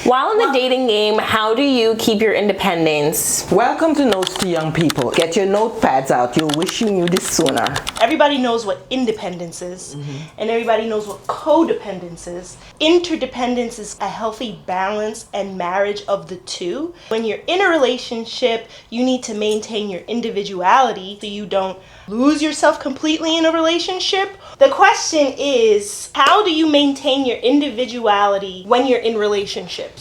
While in the dating game, how do you keep your independence? Welcome to Notes to Young People. Get your notepads out. You'll wish you knew this sooner. Everybody knows what independence is, and everybody knows what codependence is. Interdependence is a healthy balance and marriage of the two. When you're in a relationship, you need to maintain your individuality so you don't lose yourself completely in a relationship. The question is, how do you maintain your individuality when you're in relationships?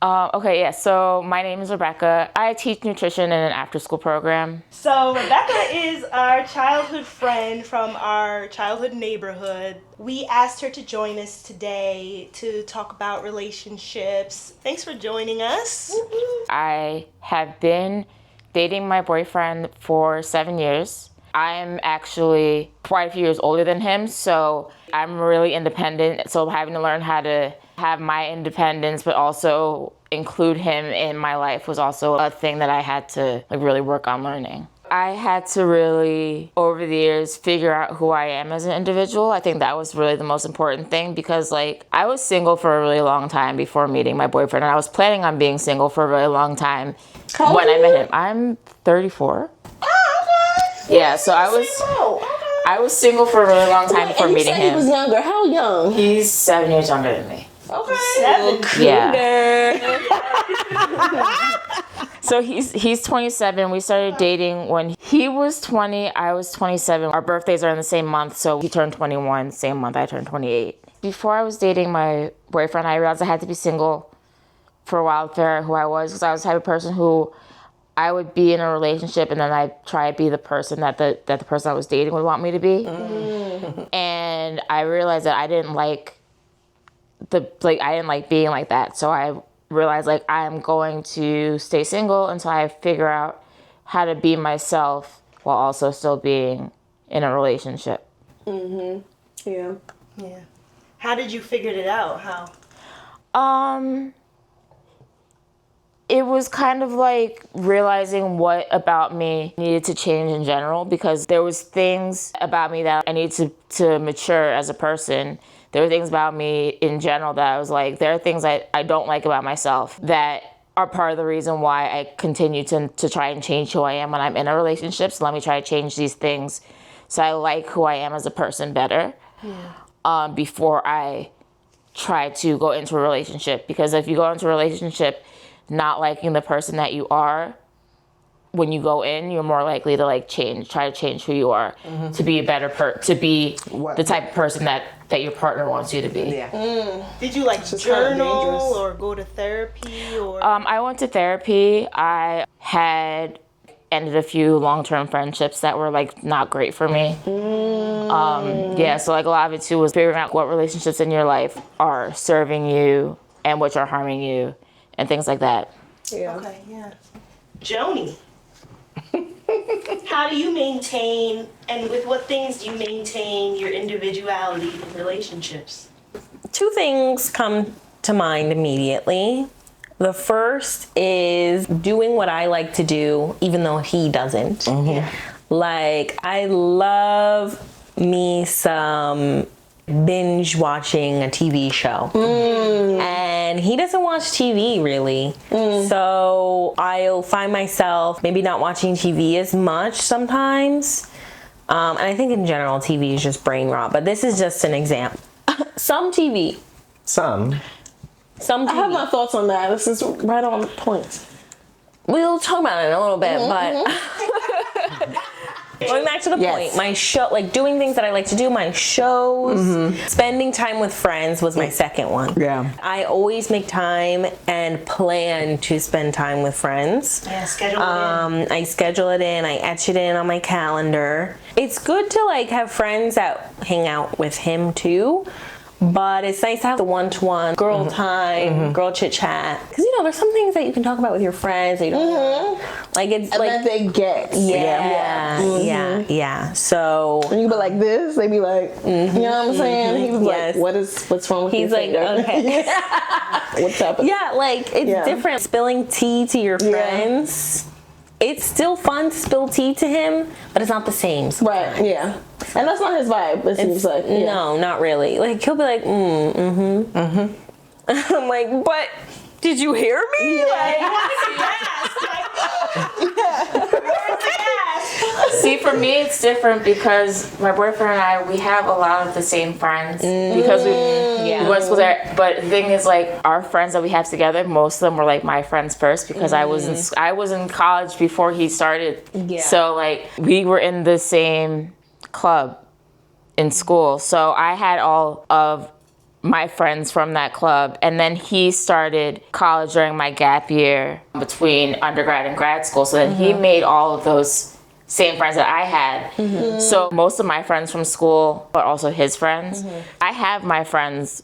So my name is Rebecca. I teach nutrition in an after-school program. So Rebecca is our childhood friend from our childhood neighborhood. We asked her to join us today to talk about relationships. Thanks for joining us. I have been dating my boyfriend for 7 years. I'm actually quite a few years older than him, so I'm really independent. So having to learn how to have my independence, but also include him in my life was also a thing that I had to really work on learning. I had to really, over the years, figure out who I am as an individual. I think that was really the most important thing because I was single for a really long time before meeting my boyfriend, and I was planning on being single for a really long time when I met him. I'm 34. Yeah, so I was single for a really long time before meeting him. He was younger. How young? He's 7 years younger than me. Okay. 7. Yeah. So he's 27. We started dating when he was 20. I was 27. Our birthdays are in the same month, so he turned 21. Same month I turned 28. Before I was dating my boyfriend, I realized I had to be single for a while to figure out who I was, because I was the type of person who I would be in a relationship and then I'd try to be the person that the person I was dating would want me to be. And I realized that I didn't like being like that. So I realized I'm going to stay single until I figure out how to be myself while also still being in a relationship. Yeah. How did you figure it out? How? It was kind of realizing what about me needed to change in general, because there was things about me that I needed to mature as a person. There were things about me in general that I was there are things I don't like about myself that are part of the reason why I continue to try and change who I am when I'm in a relationship. So let me try to change these things so I like who I am as a person better before I try to go into a relationship. Because if you go into a relationship not liking the person that you are, when you go in, you're more likely to try to change who you are to be a better to be the type of person that your partner wants you to be. Yeah. Did you journal or go to therapy or? I went to therapy. I had ended a few long-term friendships that were not great for me. So a lot of it too was figuring out what relationships in your life are serving you and which are harming you and things like that. Yeah. Okay, yeah. Joni, how do you maintain, and with what things do you maintain your individuality in relationships? 2 things come to mind immediately. The first is doing what I like to do, even though he doesn't. I love me some binge watching a TV show. And he doesn't watch TV really. So I'll find myself maybe not watching TV as much sometimes. And I think in general TV is just brain rot, but this is just an example. Some TV. Some TV. I have my thoughts on that. This is right on point. We'll talk about it in a little bit, but going back to the point, my show, doing things that I like to do, my shows, spending time with friends was my second one. Yeah. I always make time and plan to spend time with friends. Yeah, schedule it in. I schedule it in, I etch it in on my calendar. It's good to have friends that hang out with him too. But it's nice to have the one-to-one girl time, girl chit-chat. Because, there's some things that you can talk about with your friends that you don't it's and then they get. Yeah. So when you be like this, they be like, you know what I'm saying? He was what's wrong with he's your like, finger? okay. What's up? Yeah, it's different. Spilling tea to your friends. It's still fun to spill tea to him, but it's not the same. Right, yeah. And that's not his vibe, it seems like. No, not really. He'll be like, I'm like, but did you hear me? See, for me, it's different because my boyfriend and I, we have a lot of the same friends because we went to school there. But the thing is, like, our friends that we have together, most of them were like my friends first because I was in college before he started. Yeah. So like we were in the same club in school. So I had all of my friends from that club, and then he started college during my gap year between undergrad and grad school. So then he made all of those same friends that I had. So most of my friends from school are also his friends. I have my friends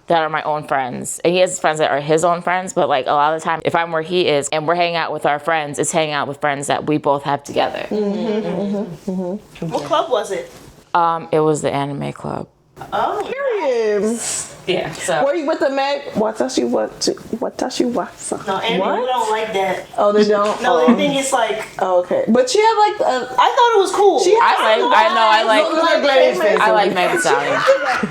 that are my own friends, and he has friends that are his own friends, but like a lot of the time if I'm where he is and we're hanging out with our friends, it's hanging out with friends that we both have together. What club was it? It was the anime club. Oh, Period. Yeah. So Were you with the Meg? Watashi wasa. no, anime, we don't like that. Oh, they don't? No, they think it's like, Oh, okay. But she had like I thought it was cool. she had I like Meg Thee Stallion.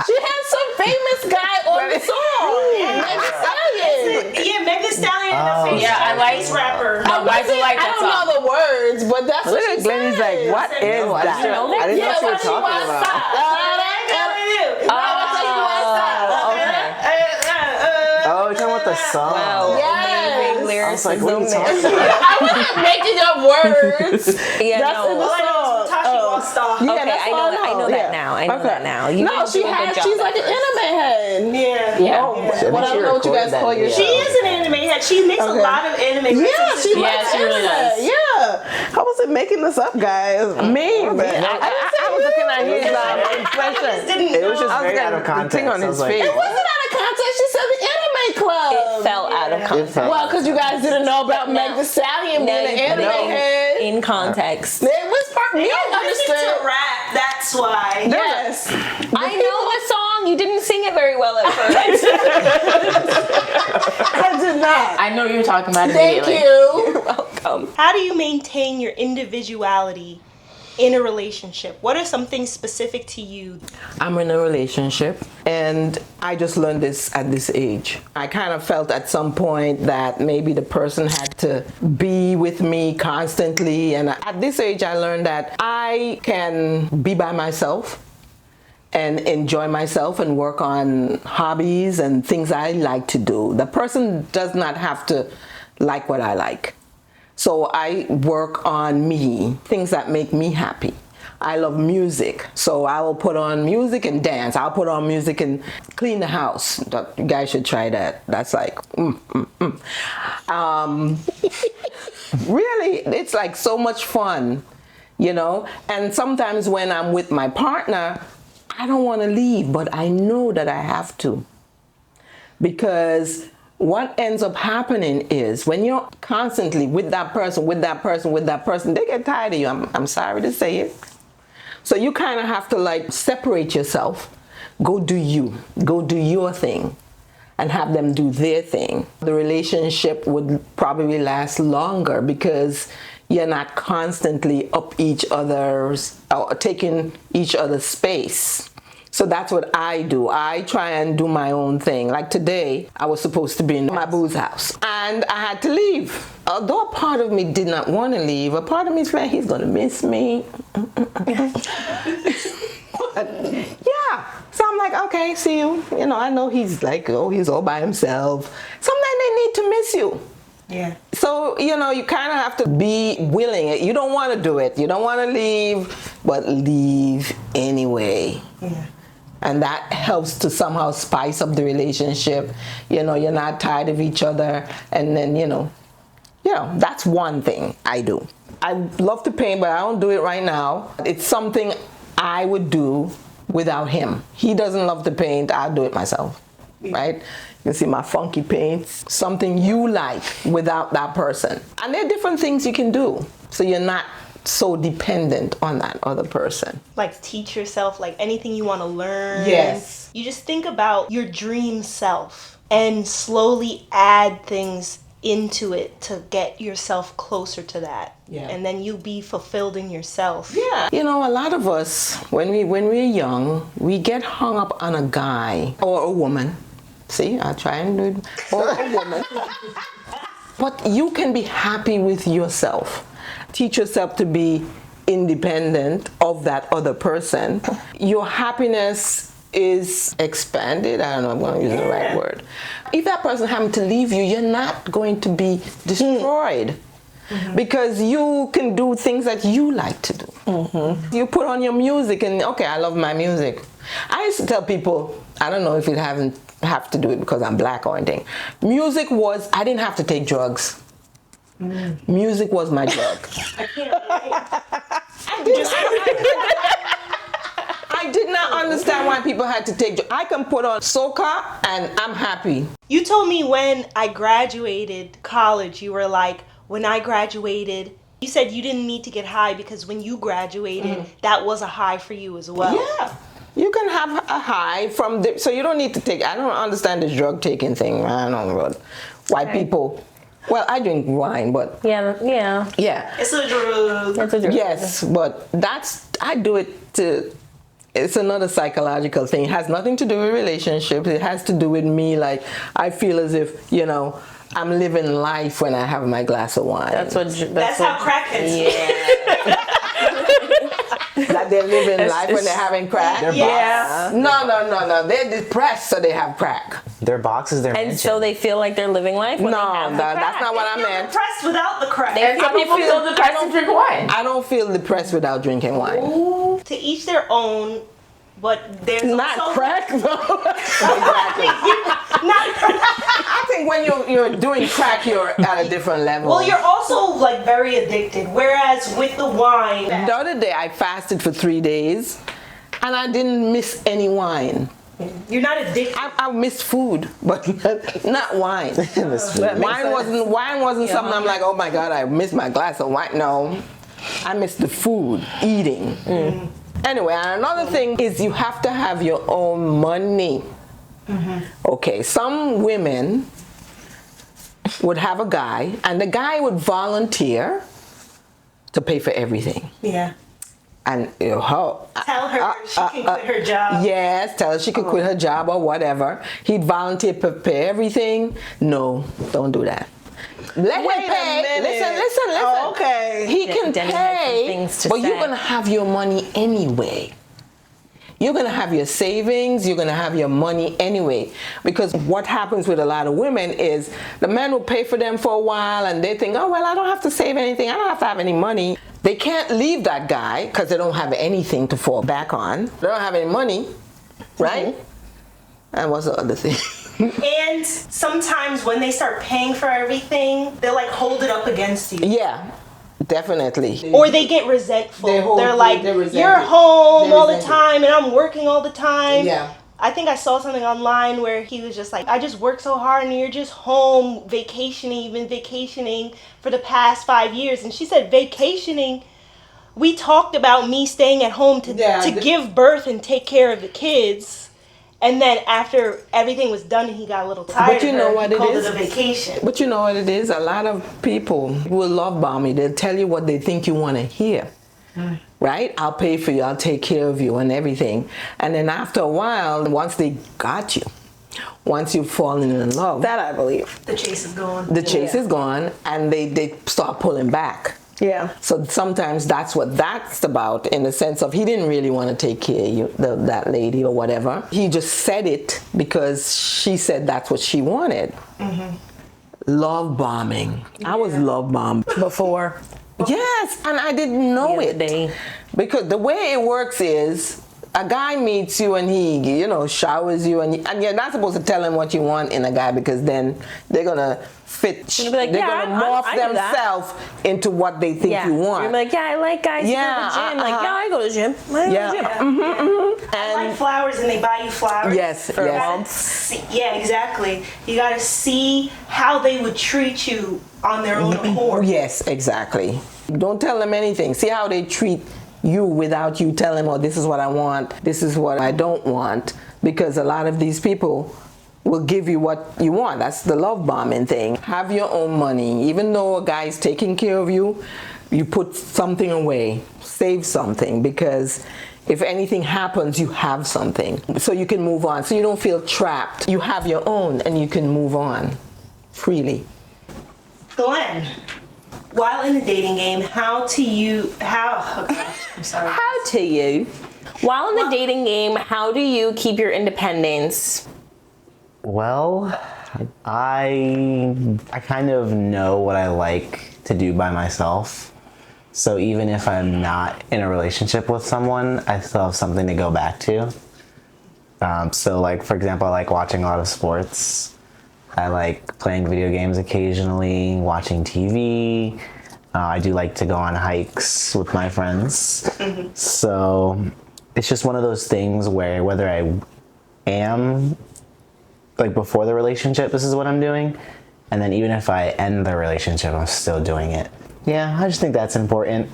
She had some famous guy on the song. Meg Thee Stallion. Yeah, Meg Thee Stallion and the famous Yeah, I like- Chinese rapper. Why do you like I that don't song? know the words, but that's what she Glenny's said. like, what is that? I didn't know what you were talking about. Oh, you're talking about the song. Yes. I was like, what are you talking about? I wasn't making up words. Yeah, That's no. in the song. Yeah, Okay, that's I all know that now. I know that now. You No, didn't do a good job she's at like an anime head. Yeah. Oh, well, I don't know what you guys call your She is an anime head. She makes a lot of anime Yeah, references. she Yeah, likes she really anime. does. Yeah. I wasn't making this up, guys. Me. I was looking at his expression. It was just very out of context. on his face. It wasn't out of context. She said the anime club. It fell out of context. Well, because you guys didn't know about Meg Thee Stallion being an anime head. In context. It was part me. I Listen understood. to rap, that's why. Yes. I know the song. You didn't sing it very well at first. I did not. I know you were talking about it Thank immediately. you. You're welcome. How do you maintain your individuality in a relationship? What are some things specific to you? I'm in a relationship, and I just learned this at this age. I kind of felt at some point that maybe the person had to be with me constantly, and at this age I learned that I can be by myself and enjoy myself and work on hobbies and things I like to do. The person does not have to like what I like. So I work on me, things that make me happy. I love music, so I will put on music and dance. I'll put on music and clean the house. You guys should try that. That's like, really, it's like so much fun, you know? And sometimes when I'm with my partner, I don't want to leave, but I know that I have to. Because what ends up happening is when you're constantly with that person, they get tired of you. I'm sorry to say it. So you kind of have to like separate yourself. Go do you. Go do your thing and have them do their thing. The relationship would probably last longer because you're not constantly up each other's or taking each other's space. So that's what I do. I try and do my own thing. Like today, I was supposed to be in my boo's house and I had to leave. Although a part of me did not want to leave, a part of me is like, he's gonna miss me. Yeah. So I'm like, okay, see you. You know, I know he's like, oh, he's all by himself. Sometimes they need to miss you. Yeah. So, you know, you kind of have to be willing. You don't want to do it. You don't want to leave, but leave anyway. Yeah. And that helps to somehow spice up the relationship. You know, you're not tired of each other. And then, you know, that's one thing I do. I love to paint, but I don't do it right now. It's something I would do without him. He doesn't love to paint. I'll do it myself, right? You can see my funky paints. Something you like without that person. And there are different things you can do. So you're not so dependent on that other person. Like teach yourself, like anything you want to learn. Yes. You just think about your dream self and slowly add things into it to get yourself closer to that. Yeah. And then you'll be fulfilled in yourself. Yeah. You know, a lot of us, when we're young, we get hung up on a guy or a woman See, I try and do it. Or a woman. But you can be happy with yourself. Teach yourself to be independent of that other person. Your happiness is expanded. I don't know, I'm going to use the right word. If that person happened to leave you, you're not going to be destroyed. Because you can do things that you like to do. You put on your music and, okay, I love my music. I used to tell people, I don't know if it have to do it because I'm black or anything. Music was, I didn't have to take drugs. Music was my drug. I did not understand why people had to take drugs. I can put on soca and I'm happy. You told me when I graduated college, you were like, when I graduated, you said you didn't need to get high because when you graduated, that was a high for you as well. Yeah. You can have a high from the, so you don't need to take, I don't understand this drug taking thing. I don't know. White people, well, I drink wine, but. Yeah. It's a drug. It's a drug. Yes, but I do it to, it's another psychological thing. It has nothing to do with relationships. It has to do with me, like, I feel as if, I'm living life when I have my glass of wine. That's how crackheads feel. That they're living life when they're having crack? Yeah. No. They're depressed, so they have crack. Their boxes, their And mansion. so they feel like they're living life when they have the crack. That's not what I meant. Depressed without the crack. Some people feel depressed and drink wine. I don't feel depressed without drinking wine. Ooh. To each their own, but there's Not also crack, though. not crack. I think when you're doing crack, you're at a different level. Well, you're also like very addicted. Whereas with the wine, The other day, I fasted for 3 days, and I didn't miss any wine. you're not addicted. I missed food, but not wine. Wine wasn't something I'm like, oh my God, I missed my glass of wine. No, I missed the food, eating. Anyway, another thing is you have to have your own money. Okay, some women would have a guy, and the guy would volunteer to pay for everything. Yeah. And Tell her she can quit her job. Yes, tell her she can quit her job or whatever. He'd volunteer to pay everything. No, don't do that. Let him pay. Listen. Oh, okay. He can Denny had some pay, things to but you're say. gonna have your money anyway. You're gonna have your savings. You're gonna have your money anyway. Because what happens with a lot of women is the men will pay for them for a while, and they think, oh well, I don't have to save anything. I don't have to have any money. They can't leave that guy because they don't have anything to fall back on. They don't have any money, right? And what's the other thing? And sometimes when they start paying for everything, they'll like hold it up against you. Yeah, definitely. Or they get resentful. They're Like, resented. you're home They're all the resented. time and I'm working all the time. Yeah. I think I saw something online where he was just like, I just work so hard and you're just home vacationing. You've been vacationing for the past 5 years. And she said, vacationing, we talked about me staying at home to give birth and take care of the kids. And then after everything was done and he got a little tired But you of know her, what he it called is? it a vacation. But you know what it is? A lot of people will love bomb you. They'll tell you what they think you want to hear. Right? I'll pay for you. I'll take care of you and everything. And then after a while, once they got you, once you've fallen in love, That I believe. The chase is gone. the chase is gone and they start pulling back. Yeah. So sometimes that's what that's about, in the sense of he didn't really want to take care of you, that lady or whatever. He just said it because she said that's what she wanted. Love bombing. I was love bombed. Before. Yes, and I didn't know The other it. day. Because the way it works is a guy meets you and he, showers you, and you're not supposed to tell him what you want in a guy, because then they're gonna fit. You're gonna be like, they're yeah, gonna morph I do that. themselves into what they think Yeah. you want. You're like, yeah, I like guys who go to the gym. Like, yeah, I go to the gym. I go to the gym. I like flowers and they buy you flowers. Yes, You yes. gotta see- yeah, exactly. You gotta see how they would treat you on their own accord. Yes, exactly. Don't tell them anything. See how they treat you without you telling them, oh, this is what I want, this is what I don't want. Because a lot of these people will give you what you want. That's the love bombing thing. Have your own money. Even though a guy is taking care of you, you put something away. Save something, because if anything happens, you have something. So you can move on. So you don't feel trapped. You have your own and you can move on freely. Glenn, while in the dating game, While in the dating game, how do you keep your independence? Well, I kind of know what I like to do by myself. So even if I'm not in a relationship with someone, I still have something to go back to. So like, for example, I like watching a lot of sports. I like playing video games occasionally, watching TV. I do like to go on hikes with my friends. So it's just one of those things where whether I am, like before the relationship, this is what I'm doing. And then even if I end the relationship, I'm still doing it. Yeah, I just think that's important.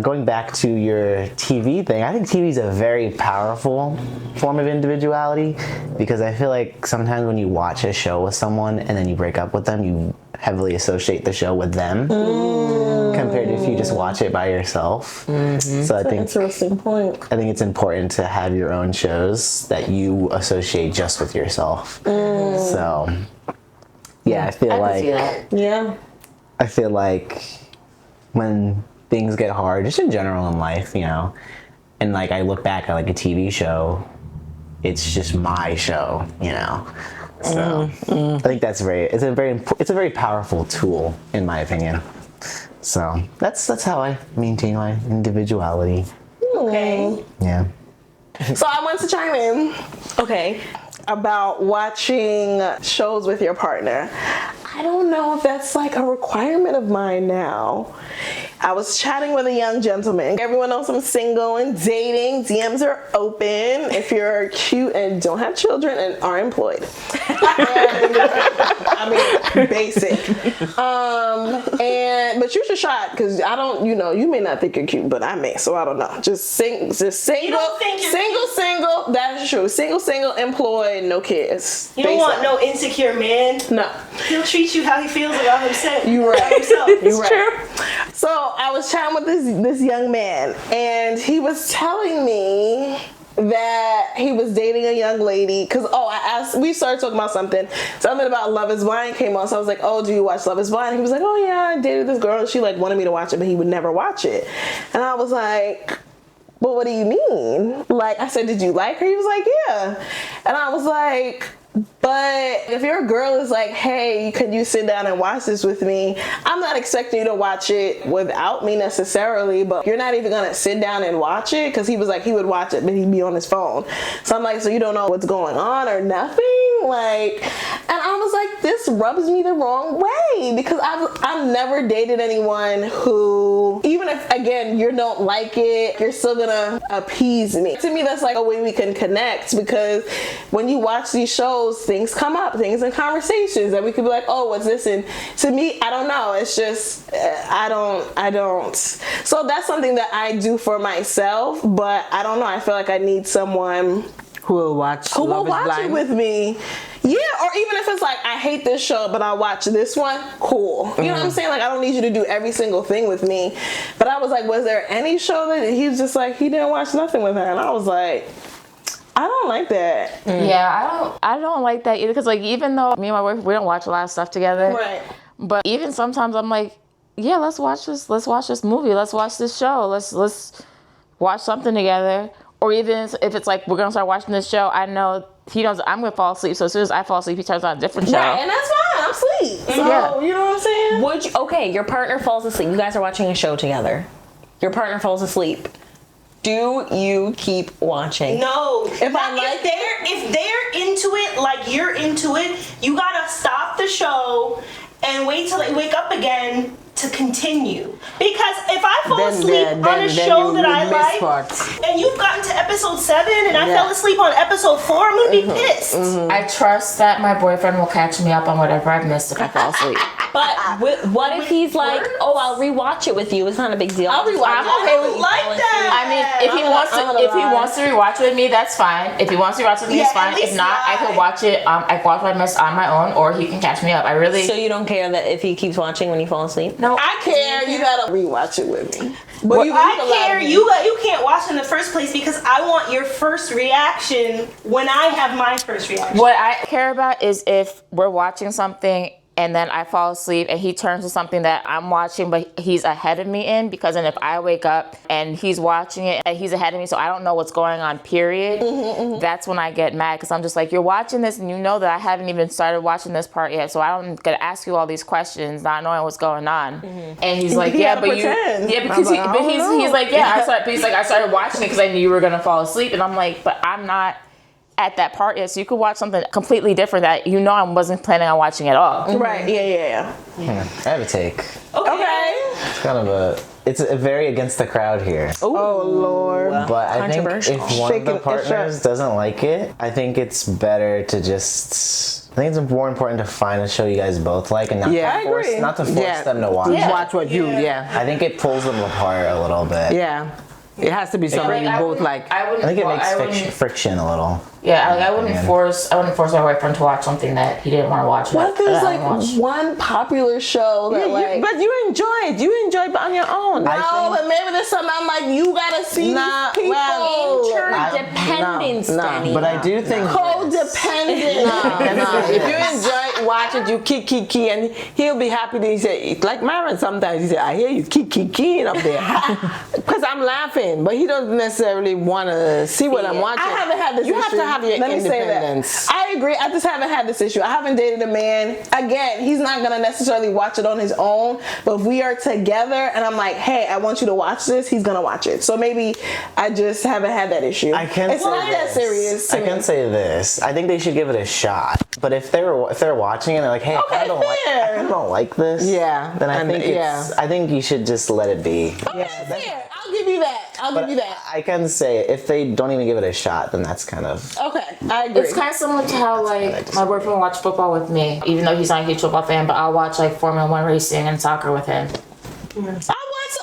Going back to your TV thing, I think TV is a very powerful form of individuality because I feel like sometimes when you watch a show with someone and then you break up with them, you heavily associate the show with them compared to if you just watch it by yourself. So I think Interesting point. I think it's important to have your own shows that you associate just with yourself. So yeah, I feel like Yeah. I feel like when things get hard, just in general in life, you know, and like I look back at like a TV show, it's just my show, you know. So I think it's a very powerful tool in my opinion. So that's how I maintain my individuality. Okay. Yeah. So I want to chime in Okay. about watching shows with your partner. I don't know if that's like a requirement of mine now. I was chatting with a young gentleman. Everyone knows I'm single and dating. DMs are open if you're cute and don't have children and are employed. I mean, basic. But shoot your shot because I don't, you may not think you're cute, but I may, so I don't know. Just single. You don't think you're Single. That is true. Single, employed, no kids. You don't want no insecure man. No. He'll treat you how he feels about himself. You're right. Himself. You're right. So I was chatting with this young man, and he was telling me that he was dating a young lady because we started talking about something about Love is Blind came on, so I was like, oh, do you watch Love is Blind? He was like, oh yeah, I dated this girl and she like wanted me to watch it, but he would never watch it. And I was like, but what do you mean? Like, I said, did you like her? He was like, yeah. And I was like, but if your girl is like, hey, could you sit down and watch this with me? I'm not expecting you to watch it without me necessarily, but you're not even gonna sit down and watch it? Because he was like, he would watch it, but he'd be on his phone. So I'm like, so you don't know what's going on or nothing? Like, and I was like, this rubs me the wrong way because I've never dated anyone who, even if, again, you don't like it, you're still gonna appease me. To me, that's like a way we can connect because when you watch these shows, things come up, things in conversations that we could be like, oh, what's this? And to me, I don't know. It's just, I don't. So that's something that I do for myself, but I don't know. I feel like I need someone Who will watch it with me. Yeah, or even if it's like, I hate this show, but I'll watch this one, cool. You know what I'm saying? Like, I don't need you to do every single thing with me. But I was like, was there any show that he was just like, he didn't watch nothing with her? And I was like, I don't like that. Yeah, I don't like that either. Because like, even though me and my wife, we don't watch a lot of stuff together. Right. But even sometimes I'm like, yeah, let's watch this movie. Let's watch this show. Let's watch something together. Or even if it's like, we're going to start watching this show, I know he knows I'm going to fall asleep. So as soon as I fall asleep, he turns on a different show. Right, and that's fine. I'm asleep. So, Yeah. you know what I'm saying? Okay, your partner falls asleep. You guys are watching a show together. Your partner falls asleep. Do you keep watching? No. If they're into it like you're into it, you gotta stop the show and wait till they wake up again to continue. Because if I fall asleep on a show that I like, and you've gotten to episode 7 and I fell asleep on episode 4, I'm gonna be pissed. I trust that my boyfriend will catch me up on whatever I've missed if I fall asleep. But what if he's like, oh, I'll rewatch it with you. It's not a big deal. I'll rewatch I'm it. okay with like that. I mean, if he wants to rewatch it with me, that's fine. If he wants to rewatch it with me, it's Yeah, fine. at If least not, I lie. can watch it. I can watch my mess on my own, or he can catch me up. I really So you don't care that if he keeps watching when you fall asleep? no. I care. You gotta rewatch it with me. But you I can allow care. me. You can't watch in the first place because I want your first reaction when I have my first reaction. What I care about is if we're watching something and then I fall asleep and he turns to something that I'm watching but he's ahead of me in, because then if I wake up and he's watching it and he's ahead of me so I don't know what's going on, period, that's when I get mad, because I'm just like, you're watching this and you know that I haven't even started watching this part yet, so I'm gonna ask you all these questions not knowing what's going on. And he's like, He yeah, gotta but pretend. yeah, because I'm like, I don't know. he's like, yeah, I started watching it because I knew you were gonna fall asleep, and I'm like, but I'm not at that part yet, so you could watch something completely different that you know I wasn't planning on watching at all. Right. Yeah. I have a take. Okay. It's kind of it's a very against the crowd here. Oh Lord. But I think if one of the Shaking- partners doesn't like it, I think it's better to just. I think it's more important to find a show you guys both like, and not Yeah, to I force, agree. not to force them to watch. Just watch what you. Yeah. I think it pulls them apart a little bit. Yeah. It has to be something you both like. I I think it makes friction a little. Yeah, I wouldn't force my boyfriend to watch something that he didn't want to watch. What if there's that I wanna watch. one popular show that But you enjoy it. You enjoy it on your own. No, but maybe there's something I'm like, you gotta see Nah, these people. Interdependence, Danny. But I do think Codependent. If you enjoy it, watch it, you key, and he'll be happy to say, like Myron sometimes, he say, I hear you keying up there. Because I'm laughing, but he doesn't necessarily want to see what I'm watching. I haven't had this You issue. have to have your Let me say independence. that. I agree. I just haven't had this issue. I haven't dated a man. Again, he's not going to necessarily watch it on his own, but if we are together and I'm like, hey, I want you to watch this, he's going to watch it. So maybe I just haven't had that issue. I can It's say not that this. serious to I me. can say this. I think they should give it a shot. But if they're watching and they're like, hey, Okay, I fair. don't like this. Yeah, Then I and think I think you should just let it be. Yeah, fair. I'll give you that. I'll give you that. I can say if they don't even give it a shot, then that's kind of. Okay, I agree. It's kind of similar to how like my boyfriend will watch football with me, even though he's not a huge football fan. But I'll watch like Formula One racing and soccer with him. I watch.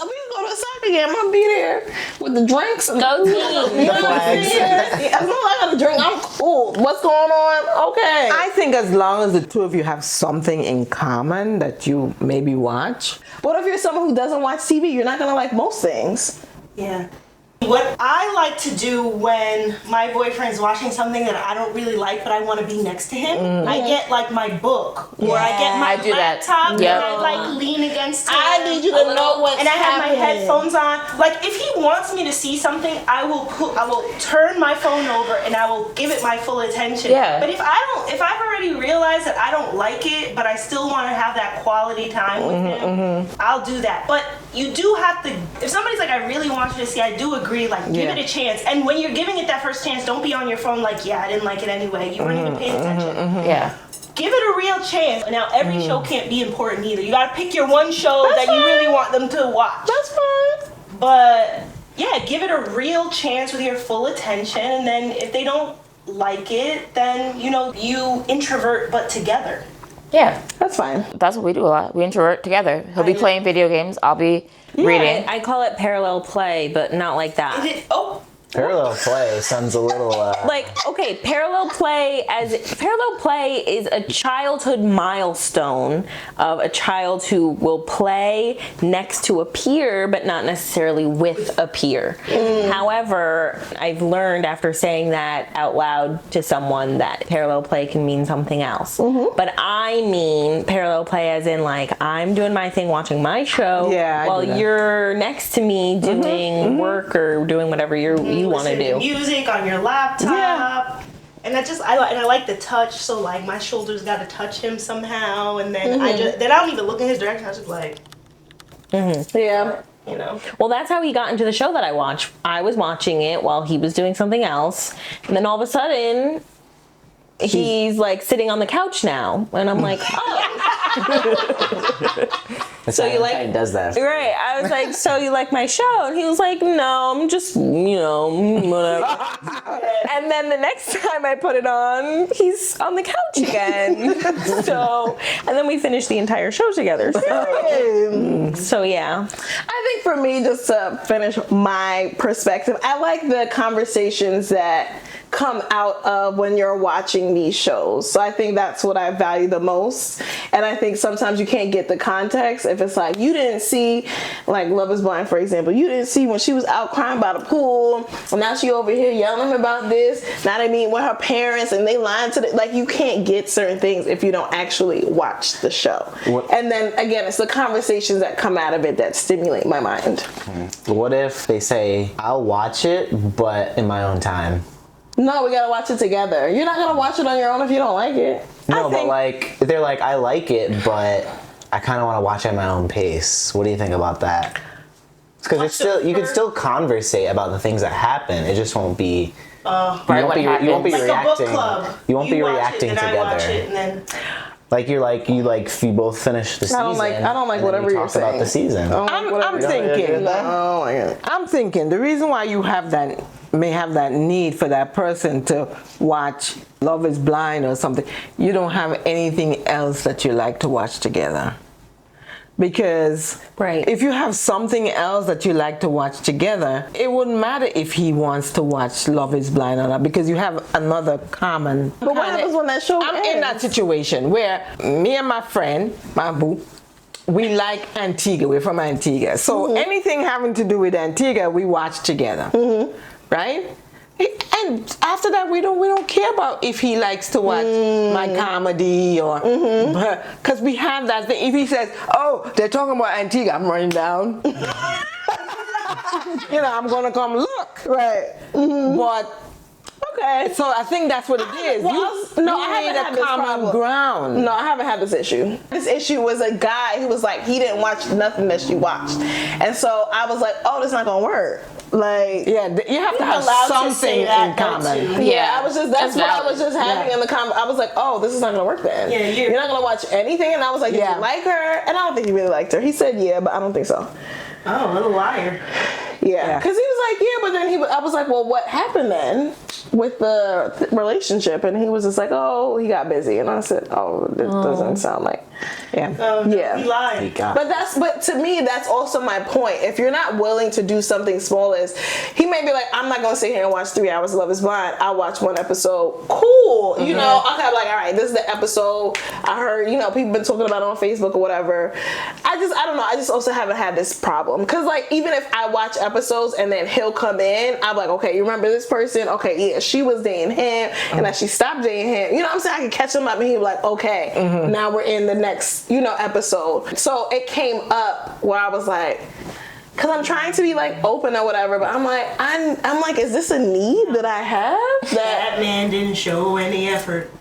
We can go to a soccer game. I'm gonna be there with the drinks. And Go team. You know what I'm flags. saying? As long as I got a drink, I'm cool. What's going on? Okay. I think as long as the two of you have something in common that you maybe watch. What if you're someone who doesn't watch TV? You're not gonna like most things. Yeah. What I like to do when my boyfriend's watching something that I don't really like, but I want to be next to him, I get like my book, or I get my I do that. laptop, Yep. and I like lean against him. I need you to know what's and I have happening. my headphones on. Like if he wants me to see something, I will turn my phone over and I will give it my full attention. Yeah. But if I've already realized that I don't like it, but I still want to have that quality time with him, I'll do that. But you do have to. If somebody's like, I really want you to see, I do agree. Like, give it a chance. And when you're giving it that first chance, don't be on your phone like, yeah, I didn't like it anyway. You weren't even paying attention. Yeah. Give it a real chance. Now, every show can't be important either. You gotta pick your one show that you really want them to watch. That's fine. But yeah, give it a real chance with your full attention. And then if they don't like it, then you introvert but together. Yeah. That's fine. That's what we do a lot. We introvert together. He'll be playing video games. I'll be reading. I call it parallel play, but not like that. Parallel play sounds a little. Like, okay, parallel play is a childhood milestone of a child who will play next to a peer, but not necessarily with a peer. However, I've learned after saying that out loud to someone that parallel play can mean something else. But I mean parallel play as in like I'm doing my thing, watching my show, Yeah, I while do that. you're next to me doing work or doing whatever you want to Listen do. music on your laptop. And I like the touch, so like my shoulders got to touch him somehow, and then I don't even look in his direction. I was just like, Yeah. Well, that's how he got into the show that I watched. I was watching it while he was doing something else, and then all of a sudden, he's like sitting on the couch now, and I'm like, oh. So you like- Valentine does that. Right. I was like, so you like my show? And he was like, no, I'm just, whatever. And then the next time I put it on, he's on the couch again. And then we finished the entire show together. So yeah. I think for me, just to finish my perspective, I like the conversations that come out of when you're watching these shows. So I think that's what I value the most. And I think sometimes you can't get the context if it's like you didn't see, like Love is Blind, for example, you didn't see when she was out crying by the pool, and now she over here yelling about this. Now they meet with her parents and they lying to the, like, you can't get certain things if you don't actually watch the show. And then again, it's the conversations that come out of it that stimulate my mind. What if they say, I'll watch it, but in my own time? No, we gotta watch it together. You're not gonna watch it on your own if you don't like it. No, but like, they're like, I like it, but I kind of want to watch it at my own pace. What do you think about that? Because it's still, you can still conversate about the things that happen. It just won't be. You won't be like reacting. a book club. You won't be watch reacting it, then I watch it, together. and then Like you both finish the season. I don't like and then whatever you you're talk about saying. the season. I'm thinking. I'm thinking the reason why you may have that need for that person to watch Love is Blind or something, you don't have anything else that you like to watch together. Because Right. if you have something else that you like to watch together, it wouldn't matter if he wants to watch Love is Blind or not, because you have another common. But what happens when that show I'm in ends? that situation where me and my friend, my boo, we like Antigua. We're from Antigua. So anything having to do with Antigua, we watch together. Right? And after that, we don't care about if he likes to watch my comedy or because we have that thing. If he says, "Oh, they're talking about Antigua," I'm running down. I'm gonna come look. Right. But okay, so I think that's what it is. I You haven't need had a this common problem. ground. No, I haven't had this issue. This issue was a guy who was like, he didn't watch nothing that she watched. And so I was like, oh, this not gonna work. Like, Yeah, you have to have allowed to something say that, in though, common. too. yeah, I was just, that's what I valid. was just having in the comment. I was like, oh, this is not gonna work then. Yeah, you're not gonna watch anything. And I was like, did Yeah. you like her? And I don't think he really liked her. He said yeah, but I don't think so. oh, what a liar. Yeah, because he was like, yeah, but then I was like, well, what happened then with the relationship? And he was just like, oh, he got busy. And I said, oh, it doesn't sound like, yeah, Oh, no, yeah. he lied. But to me, that's also my point. If you're not willing to do something small as, he may be like, I'm not gonna sit here and watch 3 hours of Love is Blind. I'll watch one episode. Cool. You know, I'll kind of like, all right, this is the episode I heard, people been talking about it on Facebook or whatever. I don't know. I just also haven't had this problem. Because like, even if I watch episodes and then he'll come in, I'm like, okay, you remember this person? Okay, yeah, she was dating him and then she stopped dating him. You know what I'm saying? I can catch him up and he'll be like, okay, now we're in the next, episode. So it came up where I was like, because I'm trying to be like open or whatever, but I'm like, is this a need that I have? That man didn't show any effort.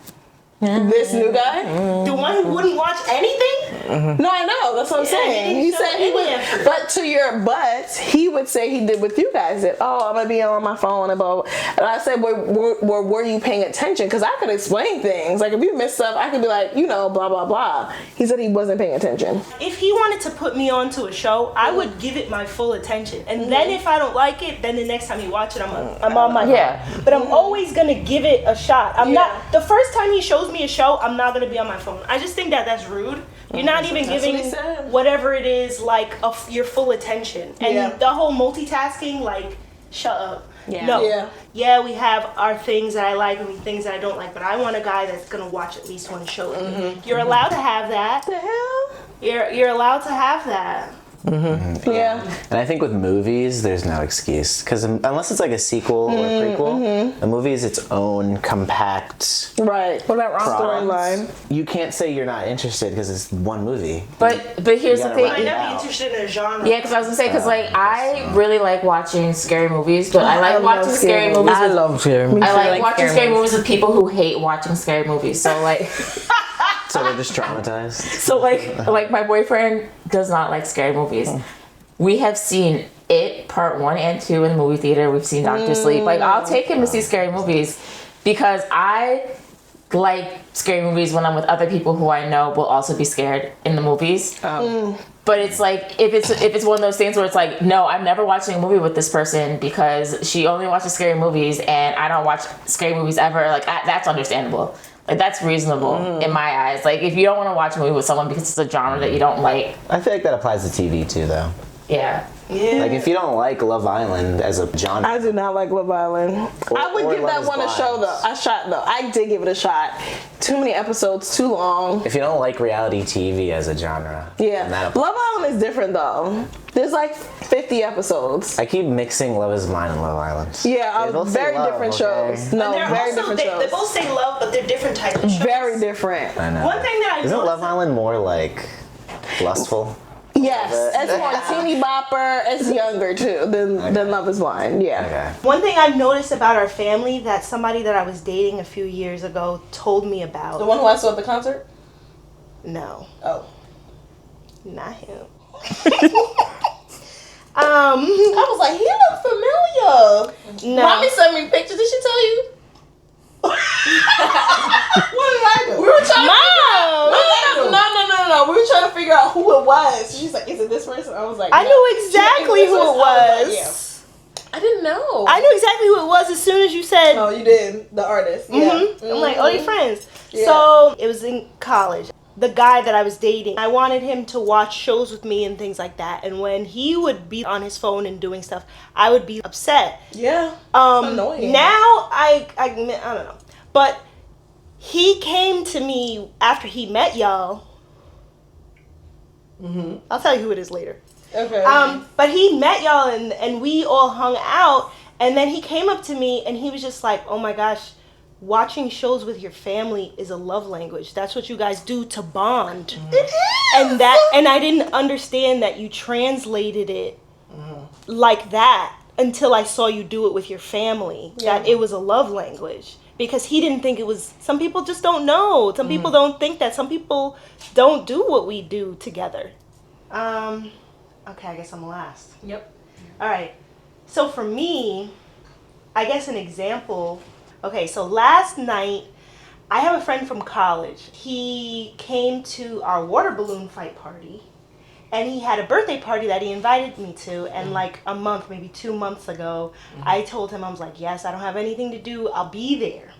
This new guy? The one who wouldn't watch anything? No, I know. That's what I'm saying. he He didn't said show he any would, effort. but to your butts, he would say he did with you guys that, oh, I'm going to be on my phone and blah, blah, blah. And I said, were you paying attention? Because I could explain things. Like, if you missed stuff, I could be like, blah, blah, blah. He said he wasn't paying attention. If he wanted to put me onto a show, I would give it my full attention. And then if I don't like it, then the next time you watch it, I'm on my phone. But I'm always going to give it a shot. I'm not, the first time he shows me a show, I'm not going to be on my phone. I just think that's rude. You're not even giving what he said. whatever it is like your full attention. And the whole multitasking, like, shut up. Yeah. No. Yeah, we have our things that I like and things that I don't like, but I want a guy that's gonna watch at least one show with me. You're allowed to have that. The hell? You're allowed to have that. Yeah. And I think with movies, there's no excuse. Because unless it's like a sequel or a prequel, a movie is its own compact. Right. What about storyline? You can't say you're not interested because it's one movie. But here's the gotta thing. write I it might out. be interested in a genre. Yeah, because I was gonna say, because like I really like watching scary movies, but I like watching scary movies. I With, love scary movies. I like like watching scary scary movies with people who hate watching scary movies. So like, So they're just traumatized. so like my boyfriend does not like scary movies. We have seen It Part 1 and 2 in the movie theater. We've seen Doctor Sleep. Like I'll take him to see scary movies because I like scary movies when I'm with other people who I know will also be scared in the movies. But it's like if it's one of those things where it's like, no, I'm never watching a movie with this person because she only watches scary movies and I don't watch scary movies ever. Like that's understandable. Like that's reasonable in my eyes. Like if you don't want to watch a movie with someone because it's a genre that you don't like. I feel like that applies to TV too, though. Yeah. Like if you don't like Love Island as a genre, I do not like Love Island. I would or give Love that is one a Blind. show though. I did give it a shot. Too many episodes, too long. if you don't like reality TV as a genre, then that Yeah. applies. Love Island is different though. There's like 50 episodes. I keep mixing Love is Blind and Love Island. Yeah, They both say very love, different okay? shows. No, They're very also, different they shows. both say love, but they're different types of shows. Very different. I know. One thing that I Isn't noticed- Love Island more like lustful? Yes, it's more teeny bopper. It's younger too than Love is Blind. Yeah. Okay. One thing I've noticed about our family that somebody that I was dating a few years ago told me about. The one who I saw at the concert? No, Oh. not him. I was like, he looked familiar. No. Mommy sent me pictures. Did she tell you? What did I do? We were trying No. We were trying to figure out who it was. She's like, is it this person? I was like, I no. knew exactly who it was. I didn't know. I knew exactly who it was as soon as you said. Oh, you did. The artist. Mhm. I'm like, oh, your friends. Yeah. So it was in college. The guy that I was dating, I wanted him to watch shows with me and things like that. And when he would be on his phone and doing stuff, I would be upset. Yeah. Annoying. Now I don't know, but he came to me after he met y'all. I'll tell you who it is later. Okay. But he met y'all and we all hung out, and then he came up to me and he was just like, oh my gosh, watching shows with your family is a love language. That's what you guys do to bond. It is. And I didn't understand that you translated it like that until I saw you do it with your family. Yeah. That it was a love language. Because he didn't think it was. Some people just don't know. Some people don't think that. Some people don't do what we do together. Okay, I guess I'm last. Yep. All right. So for me, I guess an example. Okay, so last night, I have a friend from college. He came to our water balloon fight party, and he had a birthday party that he invited me to. And like a month, maybe 2 months ago, I told him, I was like, yes, I don't have anything to do. I'll be there.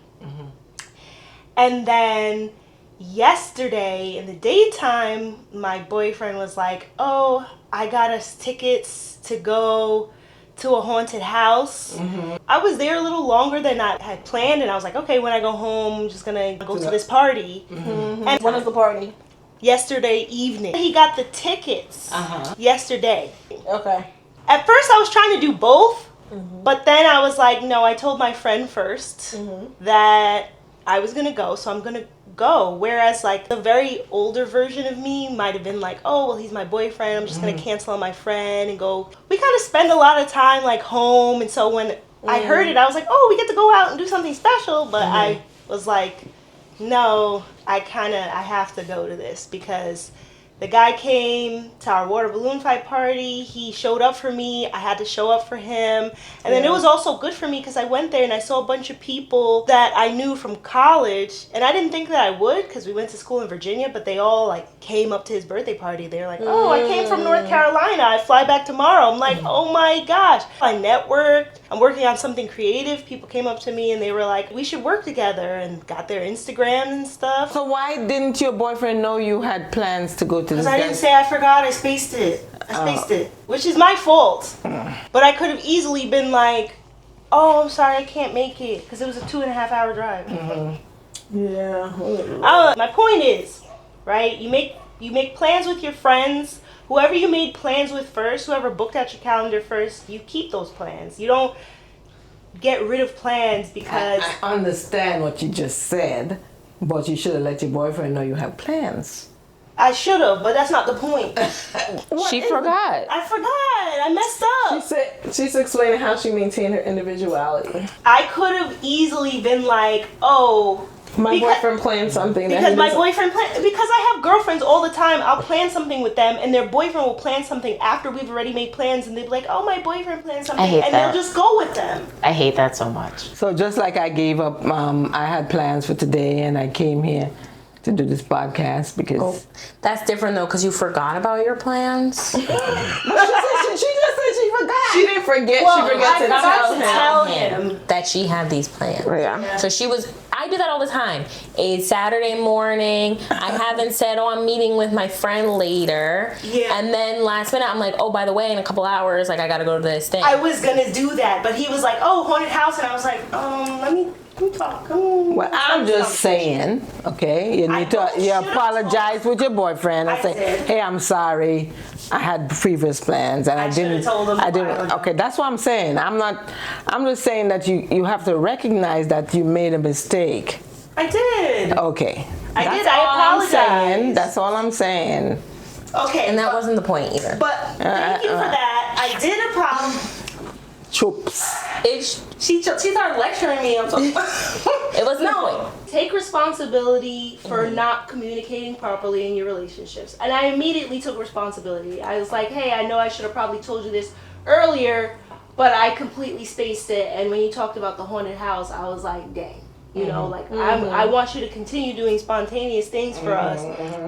And then yesterday in the daytime, my boyfriend was like, oh, I got us tickets to go to a haunted house. I was there a little longer than I had planned, and I was like, okay, when I go home, I'm just gonna go to this party. And When is the party? yesterday evening, he got the tickets yesterday. Okay. At first, I was trying to do both, but then I was like, no, I told my friend first that I was gonna go, so I'm gonna go. Whereas, like, the very older version of me might have been like, oh, well, he's my boyfriend, I'm just gonna cancel on my friend and go. We kind of spend a lot of time, like, home, and so when I heard it, I was like, oh, we get to go out and do something special, but I was like, no, I have to go to this because the guy came to our water balloon fight party. He showed up for me. I had to show up for him. And then it was also good for me because I went there and I saw a bunch of people that I knew from college. And I didn't think that I would because we went to school in Virginia, but they all like came up to his birthday party. They were like, oh, I came from North Carolina. I fly back tomorrow. I'm like, oh my gosh. I networked. I'm working on something creative. People came up to me and they were like, we should work together, and got their Instagram and stuff. So why didn't your boyfriend know you had plans to go to this Because I didn't guy's- say I forgot. I spaced it. Which is my fault. But I could have easily been like, oh, I'm sorry, I can't make it. Because it was a 2.5-hour drive. Yeah. My point is, right, you make plans with your friends. Whoever you made plans with first, whoever booked out your calendar first, you keep those plans. You don't get rid of plans because... I understand what you just said, but you should have let your boyfriend know you have plans. I should have, but that's not the point. She forgot. I forgot. I messed up. She's explaining how she maintained her individuality. I could have easily been like, oh, My Because- boyfriend planned something. that Because he my doesn't- boyfriend because I have girlfriends all the time. I'll plan something with them, and their boyfriend will plan something after we've already made plans, and they'll be like, "Oh, my boyfriend planned something," hate and that. they'll just go with them. I hate that so much. So just like I gave up, I had plans for today, and I came here to do this podcast because That's different though, because you forgot about your plans. she just said she forgot. She didn't forget. Well, she forgot I to forgot tell to him. tell him. That she had these plans. Yeah. So I do that all the time. It's Saturday morning. I haven't said, oh, I'm meeting with my friend later. Yeah. And then last minute, I'm like, oh, by the way, in a couple hours, like, I gotta go to this thing. I was gonna do that, but he was like, "Oh, haunted house," and I was like, let me talk. Well, I'm just saying, okay, you need to you apologize with your boyfriend and I say, did. hey, I'm sorry, I had previous plans and I should've didn't. told him a I while didn't. ago. Okay, that's what I'm saying. I'm just saying that you have to recognize that you made a mistake. I did. Okay. I That's did. I all I'm saying. apologize. That's all I'm saying. Okay. and that but- wasn't the point either. But thank you for that. I did a problem. Choops. She started lecturing me. I'm so. It wasn't the No, point. take responsibility for not communicating properly in your relationships. And I immediately took responsibility. I was like, hey, I know I should have probably told you this earlier, but I completely spaced it. And when you talked about the haunted house, I was like, dang. You know, like, I want you to continue doing spontaneous things for us,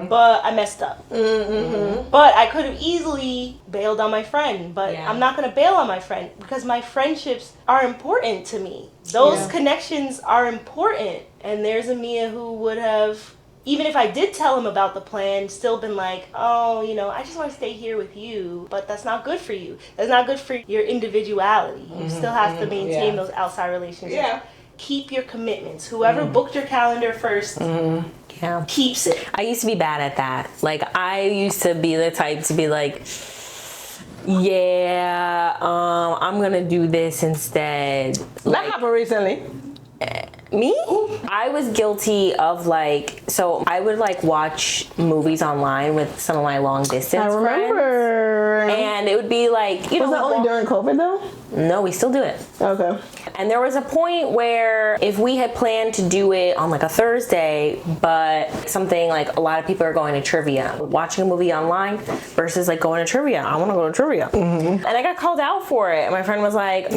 but I messed up. But I could have easily bailed on my friend, but Yeah. I'm not going to bail on my friend because my friendships are important to me. Those connections are important. And there's a Mia who would have, even if I did tell him about the plan, still been like, oh, you know, I just want to stay here with you, but that's not good for you. That's not good for your individuality. You still have to maintain those outside relationships. Yeah. Keep your commitments. Whoever booked your calendar first Yeah. keeps it. I used to be bad at that. Like, I used to be the type to be like, yeah, I'm gonna do this instead. That happened recently. Me? I was guilty of like, so I would like watch movies online with some of my long distance I friends. remember. And it would be like, you Was that know, only during COVID though? no, we still do it. Okay. And there was a point where if we had planned to do it on like a Thursday, but something like a lot of people are going to trivia, watching a movie online versus like going to trivia. I want to go to trivia. And I got called out for it. And my friend was like,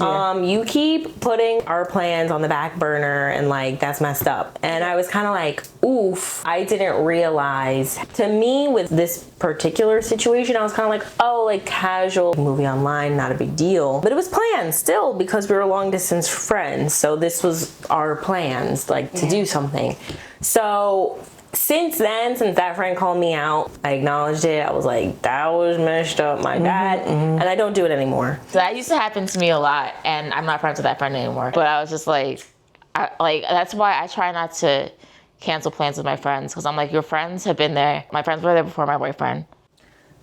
you keep putting our plans on the back burner and like that's messed up. And I was kind of like, oof, I didn't realize. To me, with this particular situation, I was kind of like, oh, like casual movie online, not a big deal. But it was planned still because we were long distance friends. So this was our plans, like to do something. So since then, since that friend called me out, I acknowledged it. I was like, that was messed up, my bad. And I don't do it anymore. So that used to happen to me a lot, and I'm not friends with that friend anymore. But I was just like, that's why I try not to cancel plans with my friends, because I'm like, your friends have been there. My friends were there before my boyfriend.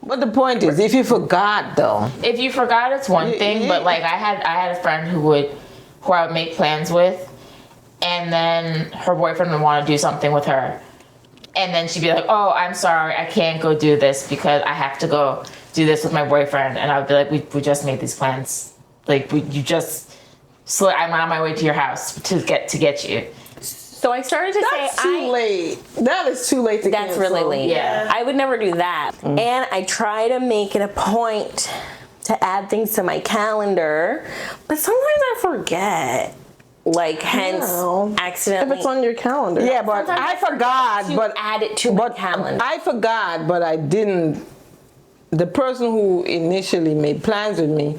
But the point is, if you forgot though, If you forgot, it's one thing. But like, I had a friend who I would make plans with, and then her boyfriend would want to do something with her, and then she'd be like, "Oh, I'm sorry, I can't go do this because I have to go do this with my boyfriend." And I would be like, "We just made these plans. Like, I'm on my way to your house to get you." So I started to That's say, too late. That is too late to that's cancel. really late. Yeah. I would never do that. And I try to make it a point to add things to my calendar, but sometimes I forget. Like, hence, No. If accidentally. it's on your calendar. yeah, but Sometimes I forgot, to but add it to my calendar. I forgot, but I didn't. The person who initially made plans with me,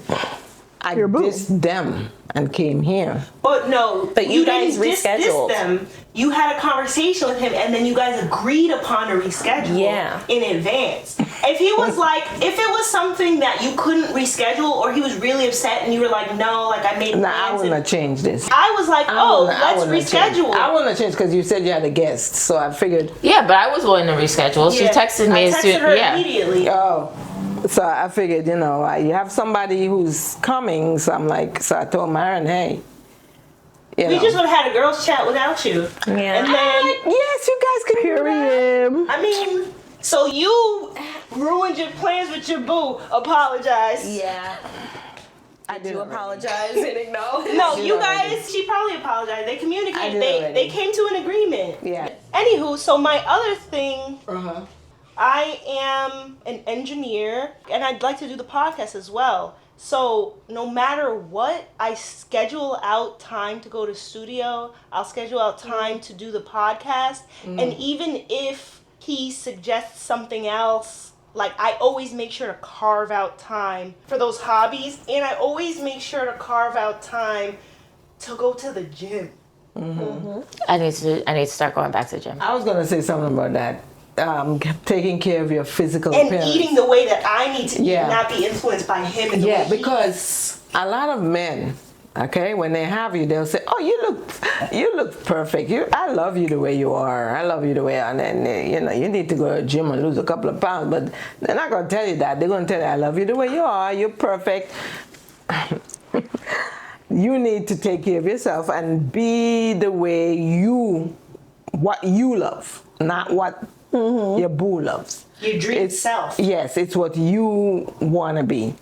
I Your boo. dissed them and came here. But no, But you guys didn't diss rescheduled. them. You had a conversation with him, and then you guys agreed upon a reschedule Yeah. in advance. If he was like, if it was something that you couldn't reschedule, or he was really upset, and you were like, no, like I made Nah, I plans. wouldn't And have changed this. I was like, oh, let's wouldn't have changed. reschedule. I wouldn't have changed because you said you had a guest, so I figured. Yeah, but I was willing to reschedule. She Yeah. texted me I as texted soon. her Yeah. immediately. Oh, so I figured, you know, you have somebody who's coming. So I'm like, so I told Myron, hey, you We know. just would have had a girls' chat without you. Yeah. And then, Yes, you guys can do that. Period. I mean, so you ruined your plans with your boo. Apologize. Yeah. Did you apologize and ignore? No, you guys, she probably apologized. They communicated. They came to an agreement. Yeah. Anywho, so my other thing, I am an engineer and I'd like to do the podcast as well. So no matter what, I schedule out time to go to studio. I'll schedule out time to do the podcast. And even if he suggests something else, like I always make sure to carve out time for those hobbies. And I always make sure to carve out time to go to the gym. I need to start going back to the gym. I was going to say something about that. Taking care of your physical And appearance. eating the way that I need to eat, Yeah. not be influenced by him. And the way he because a lot of men, okay, when they have you, they'll say, "Oh, you look perfect. I love you the way you are. I love you the way." And then you need to go to the gym and lose a couple of pounds. But they're not gonna tell you that. They're gonna tell you, "I love you the way you are. You're perfect." You need to take care of yourself and be the way what you love, not what your boo loves. Your dream self. Yes, it's what you want to be.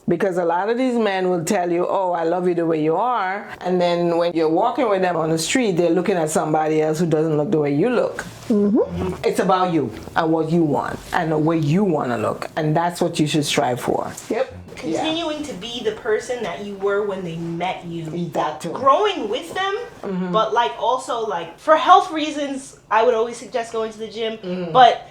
Because a lot of these men will tell you, "Oh, I love you the way you are." And then when you're walking with them on the street, they're looking at somebody else who doesn't look the way you look. It's about you and what you want and the way you want to look. And that's what you should strive for. Yep. Continuing to be the person that you were when they met you. That too. Growing with them, but like also like for health reasons, I would always suggest going to the gym. But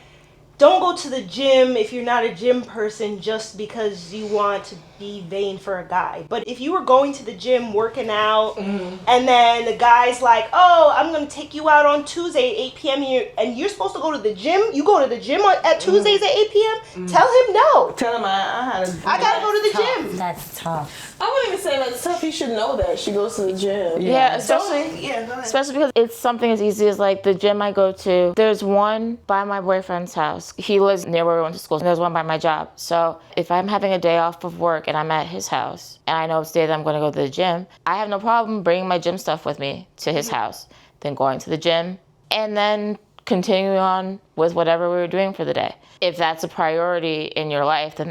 don't go to the gym if you're not a gym person just because you want to be vain for a guy. But if you were going to the gym, working out, and then the guy's like, "Oh, I'm going to take you out on Tuesday at 8 p.m. and you're supposed to go to the gym, you go to the gym at Tuesdays at 8 p.m., tell him no. Tell him I got to go to the gym. That's tough. I wouldn't even say that's tough. He should know that she goes to the gym. Yeah, especially Yeah, go ahead. especially because it's something as easy as like the gym I go to. There's one by my boyfriend's house. He lives near where we went to school. And there's one by my job. So if I'm having a day off of work and I'm at his house and I know it's the day that I'm going to go to the gym, I have no problem bringing my gym stuff with me to his house, then going to the gym, and then continuing on with whatever we were doing for the day. If that's a priority in your life, then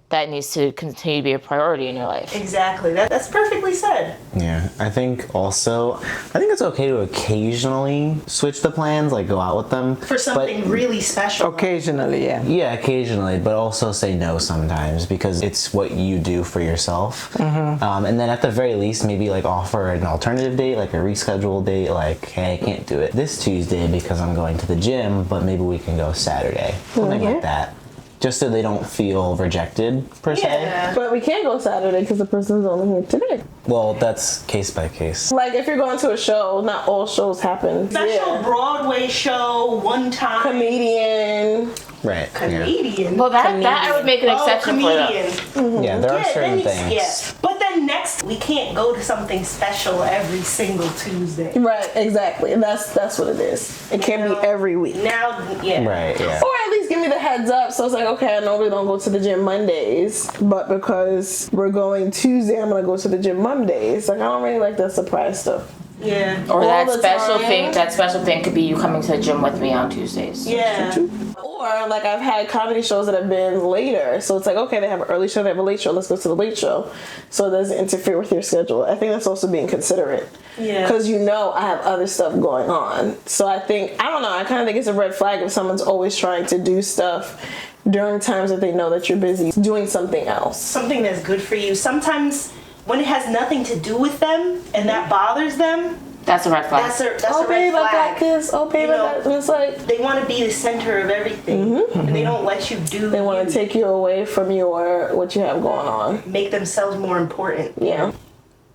that needs to continue to be a priority in your life. Exactly. That's perfectly said. Yeah, I think it's okay to occasionally switch the plans, like go out with them. For something really special. Occasionally, yeah. Yeah, occasionally, but also say no sometimes because it's what you do for yourself. And then at the very least, maybe like offer an alternative date, like a rescheduled date, like, "Hey, I can't do it this Tuesday because I'm going to the gym, but maybe we can go Saturday." Something like that. Just so they don't feel rejected, per se. Yeah. But we can't go Saturday because the person's only here today. Well, that's case by case. Like if you're going to a show, not all shows happen. Special Broadway show, one time. Comedian. Right. Comedian. Well, that I would make an exception for comedian. them. Yeah, there are certain then things. yeah. But then next, we can't go to something special every single Tuesday. Right, exactly. And that's what it is. It can't be every week. Now, yeah. Right, yeah. Or at least give me the heads up. So it's like, okay, I normally don't go to the gym Mondays, but because we're going Tuesday, I'm going to go to the gym Mondays. Like, I don't really like that surprise stuff. Yeah. Or that the special time. thing could be you coming to the gym with me on Tuesdays. Yeah. Or like I've had comedy shows that have been later. So it's like, okay, they have an early show, they have a late show, let's go to the late show. So it doesn't interfere with your schedule. I think that's also being considerate. Yeah. Because I have other stuff going on. So I don't know, I kind of think it's a red flag if someone's always trying to do stuff during times that they know that you're busy doing something else. Something that's good for you. Sometimes when it has nothing to do with them and that bothers them, That's a red flag. that's a Oh, red babe, I got flag. this. Oh, babe, You I know, got this. It's like They want to be the center of everything. And they don't let you do. they want to take you away from what you have going on. make themselves more important. Yeah.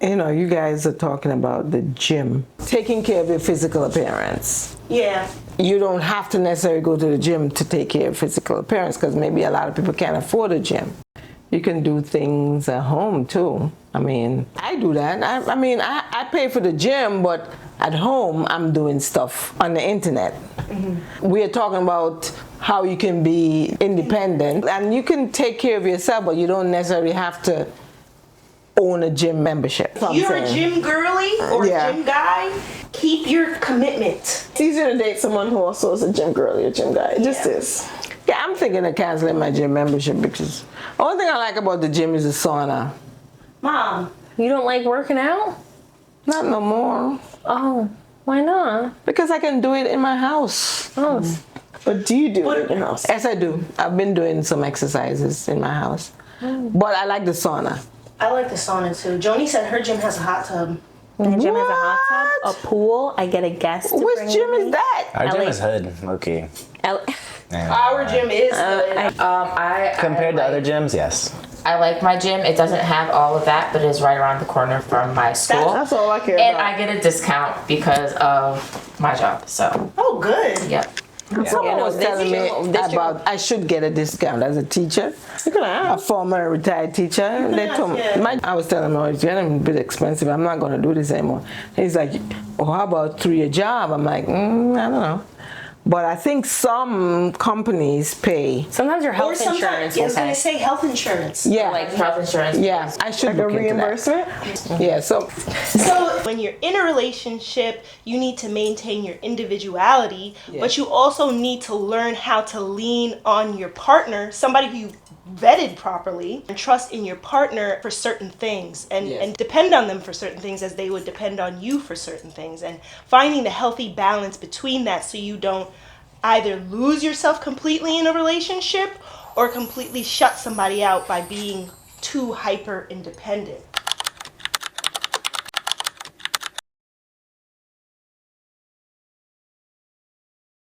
You guys are talking about the gym. Taking care of your physical appearance. Yeah. You don't have to necessarily go to the gym to take care of physical appearance because maybe a lot of people can't afford a gym. You can do things at home too. I mean, I do that. I pay for the gym, but at home I'm doing stuff on the internet. We're talking about how you can be independent and you can take care of yourself, but you don't necessarily have to own a gym membership. You're a gym girly or Yeah. a gym guy, keep your commitment. It's easier to date someone who also is a gym girly or gym guy. It just Yeah. is. Yeah, I'm thinking of canceling my gym membership because the only thing I like about the gym is the sauna. Mom, You don't like working out? Not no more. Oh, why not? Because I can do it in my house. Oh, But do you do it in your house? Yes, I do. I've been doing some exercises in my house. But I like the sauna. I like the sauna too. Joni said her gym has a hot tub. my gym has a hot tub, What? a pool. I get a guest. To Which bring gym with is me. that? Our gym LA. is hood, low-key. Our gym is good. Compared to other gyms, yes. I like my gym. It doesn't have all of that, but it is right around the corner from my school. That's all I care And about. I get a discount because of my job. So, Oh, good. yep. Someone was this telling gym- me this gym- about I should get a discount as a teacher. You're gonna A ask. former retired teacher. They told me, Yeah. I was telling him, oh, it's getting a bit expensive. I'm not going to do this anymore. He's like, oh, how about through your job? I'm like, I don't know. But I think some companies pay. Sometimes your Or health sometimes, insurance I will was going pay. to say health insurance. Yeah. Like health insurance. Yeah, I should Like a look into that. reimbursement? Yeah, so So when you're in a relationship, you need to maintain your individuality, but you also need to learn how to lean on your partner, somebody who you vetted properly, and trust in your partner for certain things and depend on them for certain things as they would depend on you for certain things, and finding the healthy balance between that so you don't either lose yourself completely in a relationship or completely shut somebody out by being too hyper independent.